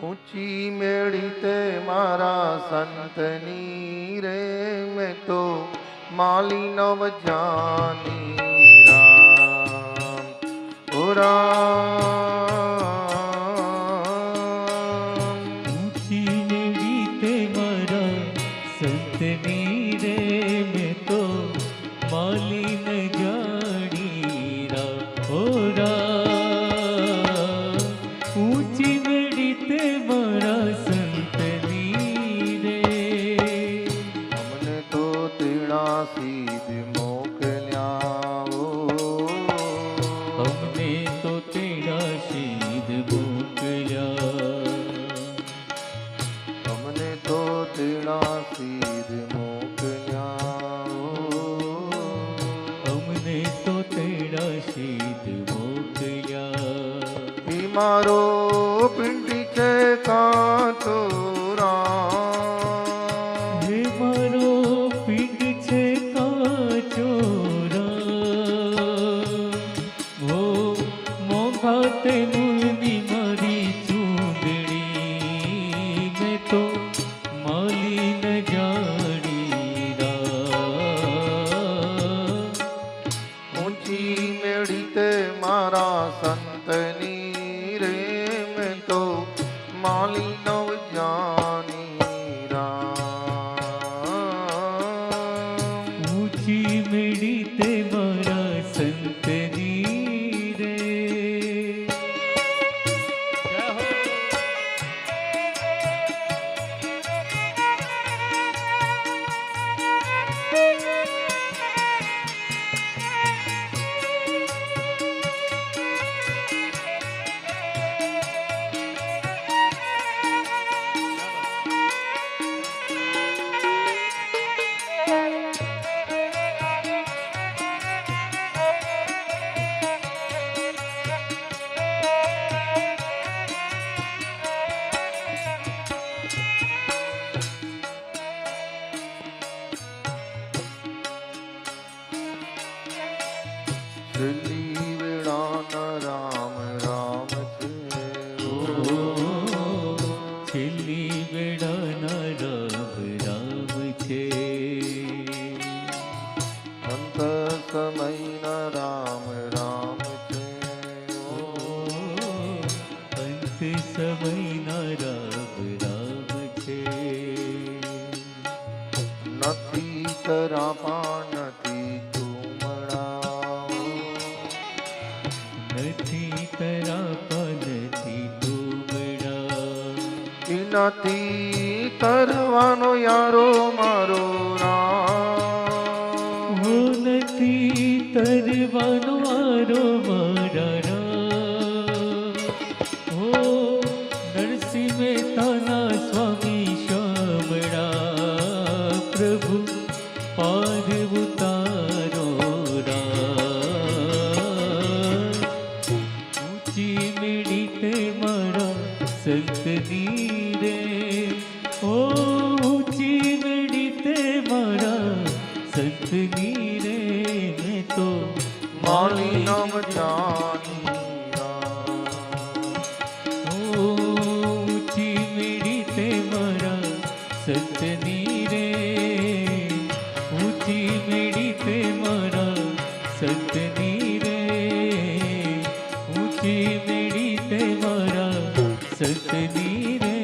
ઊંચી મેળી તે મારા સંતની રે, મેં તો માલી નવ જાની રામ ઓ રામ। ઊંચી મેળી તે મારા સંતની રે, મેં તો માલી ન જાણી રામ ઓ રામ। ઊંચી મેળી તે મારા સંતની રે, અમને તો તેડા સીધ મોકલ્યા ઓ, અમને તો તેડા શીદ મોકલ્યા, અમને તો તેડા સીધ મોકલ્યા ઓ, અમને તો તેડા શીદ મોકલ્યા। એ મારો પિંડી છે કાંતો રામ, હે મારો પિંડ છે કાચો રામ, હો મોંઘા તે મૂળની મારી ચૂંદડી, મેં તો માલી ન જાણી રામ। ઊંચી મેળી તે મારા સંતની રે, મેં તો માલી નવ જાની રામ। ઊંચી મેળી તે મારા સંતની રે, જય હો। છેલ્લી વેળાના રામ રામ છે ઓ, છેલ્લી વેળાના રામ રામ છે, અંત સમયના રામ રામ છે ઓ, અંત સમયના રામ રામ છે, નથી તરાપા નથી ચૂમડા ઓ, નથી તરાપા નથી તુમડા, એનાથી તરવાનો યારો મારો રામ, હો નથી તરવાનો આરો મારા રામ, હો નરસિંહ મહેતાના સ્વામી શામળા, પ્રભુ પાર ઉતારો રામ। ઊંચી મેળી તે મારા સંતની રે, ઓ ઊંચી મેળી તે મારા સંતની રે, મેં તો માલી નવ જાની રામ। ઊંચી મેળી તે મારા સંતની રે, ઊંચી મેળી તે મારા સંતની રે, ઊંચી મેળી તે મારા સંતની રે।